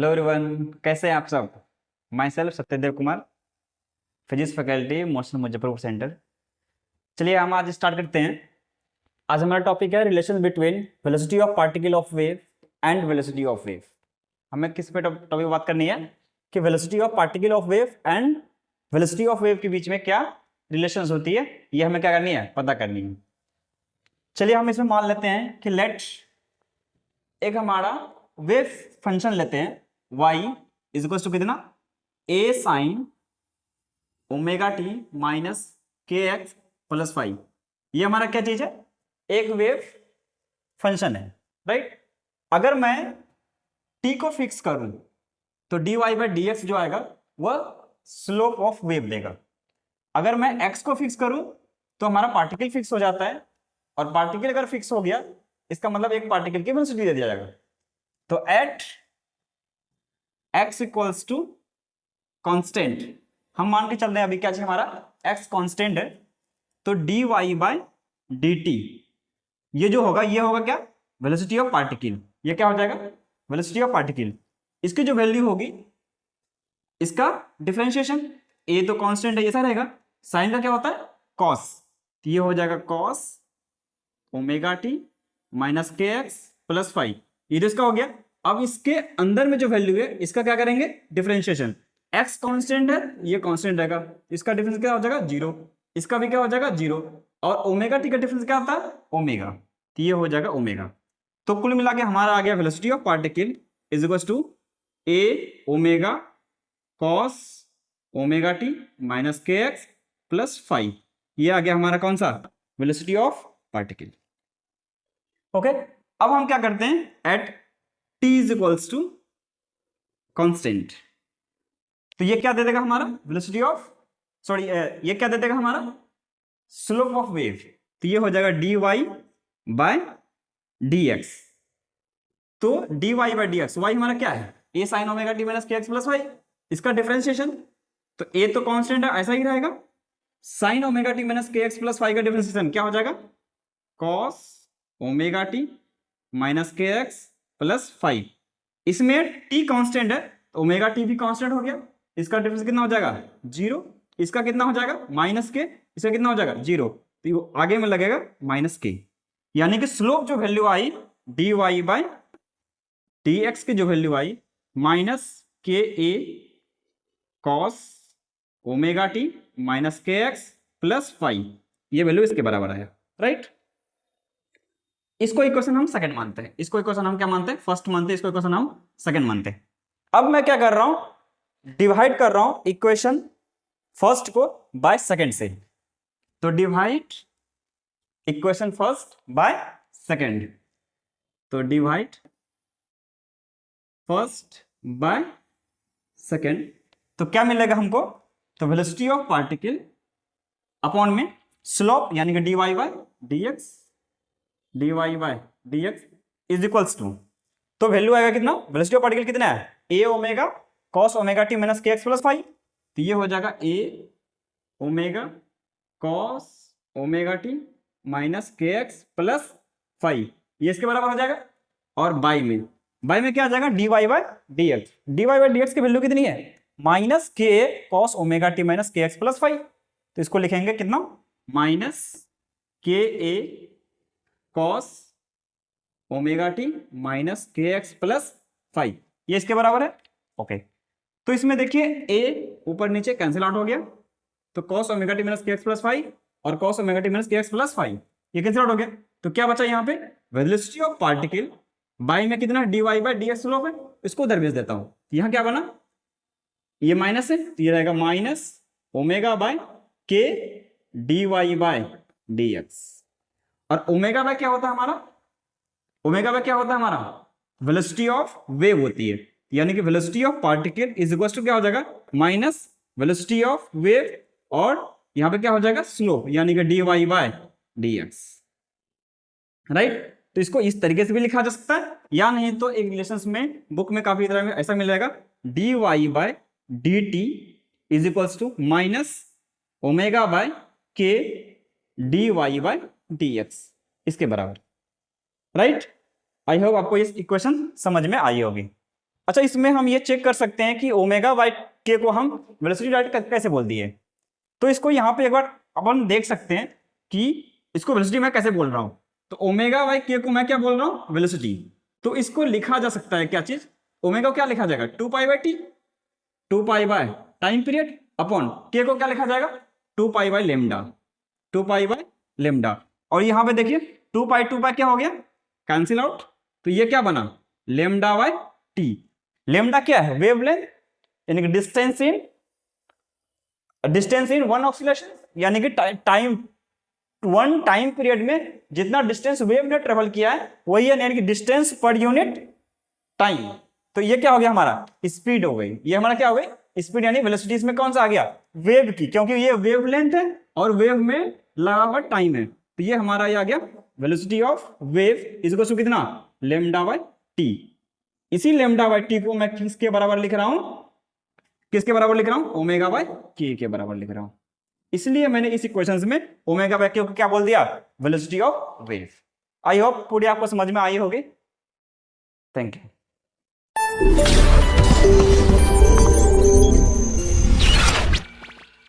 Hello everyone, कैसे हैं आप सब। My self Satyadev Kumar, physics faculty motion Muzaffarpur centre. चलिए हम आज स्टार्ट करते हैं। आज हमारा टॉपिक है relation between velocity of particle of wave and velocity of wave. हमें किस पे टॉपिक बात करनी है कि velocity of particle of wave and velocity of wave के बीच में क्या रिलेशंस होती है, ये हमें क्या करनी है, पता करनी है। चलिए हम इसमें मान लेते हैं कि लेट एक हमारा वेव फंक्शन लेते हैं y इज इक्वल टू कितना, a sine omega t minus k x plus five. ये हमारा क्या चीज है, एक वेव फंक्शन है, राइट। अगर मैं t को फिक्स करूं तो dy बाई डी एक्स जो आएगा वह स्लोप ऑफ वेव देगा। अगर मैं x को फिक्स करूं तो हमारा पार्टिकल फिक्स हो जाता है, और पार्टिकल अगर फिक्स हो गया इसका मतलब एक पार्टिकल की वेलोसिटी दे दिया जाएगा। तो at x equals to constant, हम मान के चल रहे हैं अभी क्या चाहिए हमारा, x कॉन्स्टेंट है, तो dy बाई dt ये जो होगा ये होगा क्या, वेलोसिटी ऑफ पार्टिकल। ये क्या हो जाएगा, वेलोसिटी ऑफ पार्टिकल। इसकी जो वैल्यू होगी इसका डिफरेंशिएशन, a तो कांस्टेंट है, ऐसा रहेगा। साइन का क्या होता है, कॉस, तो ये हो जाएगा cos omega t minus k x plus five. ये तो इसका हो गया। अब इसके अंदर में जो वैल्यू है इसका क्या करेंगे, डिफरेंशिएशन। x कांस्टेंट है, ये कांस्टेंट रहेगा, इसका डिफरेंस क्या हो जाएगा, जीरो। इसका भी क्या हो जाएगा, जीरो। और ओमेगा टी का डिफरेंस क्या होता है, ओमेगा, तो ये हो जाएगा ओमेगा। तो कुल मिला के हमारा आ गया velocity of particle is equal to a omega cos omega t minus k x plus five. ये आ गया हमारा कौन सा, वेलोसिटी ऑफ पार्टिकल। ओके, अब हम क्या करते हैं, at t is equals to constant, तो ये क्या दे देगा हमारा, वेलोसिटी ऑफ, सॉरी ये क्या दे देगा हमारा, स्लोप ऑफ वेव। तो ये हो जाएगा dy बाय dx। तो dy बाय dx, y हमारा क्या है, a sine omega t minus k x plus Y, इसका डिफरेंशिएशन। तो a तो कांस्टेंट है, ऐसा ही रहेगा। Sine omega t minus k x plus Y का डिफरेंशिएशन क्या हो जाएगा, cos omega t minus k x plus five. इसमें t कांस्टेंट है तो ओमेगा टी भी कांस्टेंट हो गया, इसका डिफरेंस कितना हो जाएगा, जीरो। इसका कितना हो जाएगा, माइनस के, इसका कितना हो जाएगा, जीरो। तो आगे में लगेगा माइनस के, यानी कि स्लोप जो value I dy by dx की जो value I minus k a cos omega t minus k x plus five, ये वैल्यू इसके बराबर आया, राइट। इसको इक्वेशन हम सेकंड मानते हैं, इसको इक्वेशन हम क्या मानते हैं, फर्स्ट मानते हैं, इसको इक्वेशन हम सेकंड मानते हैं। अब मैं क्या कर रहा हूं, डिवाइड कर रहा हूं इक्वेशन फर्स्ट को बाय सेकंड से। तो divide equation first by second, तो डिवाइड फर्स्ट बाय सेकंड, तो क्या मिलेगा हमको, तो वेलोसिटी ऑफ पार्टिकल अपॉन में स्लोप यानी कि dy by dx, dy by dx is equals to, तो वैल्यू आएगा कितना, वेलोसिटी ऑफ पार्टिकल कितना है, a omega cos omega t minus k x plus five. तो ये हो जाएगा a omega cos omega t minus k x plus five, ये इसके बराबर हो जाएगा। और बाई में क्या आ जाएगा, dy by dx, dy by dx की वैल्यू कितनी है, minus k cos omega t minus k x plus five. तो इसको लिखेंगे कितना, minus k a cos omega t minus k x plus five, ये इसके बराबर है। ओके, तो इसमें देखिए a ऊपर नीचे कैंसिल आउट हो गया, तो cos omega t minus k x plus five और cos omega t minus k x plus five ये कैंसिल आउट हो गया। तो क्या बचा यहाँ पे, वेलोसिटी ऑफ पार्टिकल बाई में कितना, dy बाई dx स्लोप है, इसको उधर भेज देता हूं। यहाँ क्या बना, ये माइनस है, तो ये रहेगा minus omega by k dy by dx। और ओमेगा बाय क्या होता है हमारा, ओमेगा बाय क्या होता है हमारा, वेलोसिटी ऑफ वेव होती है, यानी कि velocity of particle is equal to क्या हो जाएगा, माइनस वेलोसिटी ऑफ वेव, और यहां पे क्या हो जाएगा, स्लोप यानी कि dy बाय dx, राइट। तो इसको इस तरीके से भी लिखा जा सकता है, या नहीं तो एक रिलेशंस में बुक में काफी तरह में ऐसा मिल जाएगा, dy by dt is equals to minus omega by k dy by dx, इसके बराबर, राइट। आई होप आपको इस इक्वेशन समझ में आई होगी। अच्छा, इसमें हम ये चेक कर सकते हैं कि ओमेगा बाई के को हम वेलोसिटी डायरेक्ट कैसे बोल दिए। तो इसको यहाँ पे एक बार अपन देख सकते हैं कि इसको वेलोसिटी मैं कैसे बोल रहा हूँ। तो ओमेगा बाई के को मैं क्या बोल रहा हूँ, वेलोसिटी। तो इसको लिखा जा सकता है क्या चीज, ओमेगा को क्या लिखा जाएगा, 2 pi by T, 2 pi by time period upon के को क्या लिखा जाएगा, 2 pi by lambda, 2 pi by lambda. और यहाँ पे देखिए 2 पाई क्या हो गया, कैंसिल आउट। तो ये क्या बना, लेमडा बाय टी। लेमडा क्या है, वेवलेंथ, यानी कि डिस्टेंस इन वन ऑसिलेशन, यानी कि टाइम वन टाइम पीरियड में जितना डिस्टेंस वेव ने ट्रेवल किया है वही है, यानी कि डिस्टेंस पर यूनिट टाइम। तो ये क्या हो गया, हमारा स्पीड हो गई। ये हमारा क्या हो गई, स्पीड, यानी वेलोसिटी इसमें कौन सा आ गया, वेव की, क्योंकि ये वेव लेंथ है और वेव में लगा हुआ टाइम है। तो ये हमारा ये आ गया वेलोसिटी ऑफ वेव इसको कितना, लेमडा बाय टी। इसी लेमडा बाय टी को मैं किसके बराबर लिख रहा हूं, किसके बराबर लिख रहा हूं, ओमेगा बाय के बराबर लिख रहा हूं। इसलिए मैंने इस इक्वेशंस में ओमेगा बाय के को क्या बोल दिया, velocity of wave. I hope पूरी आपको समझ में आई होगी। Thank you.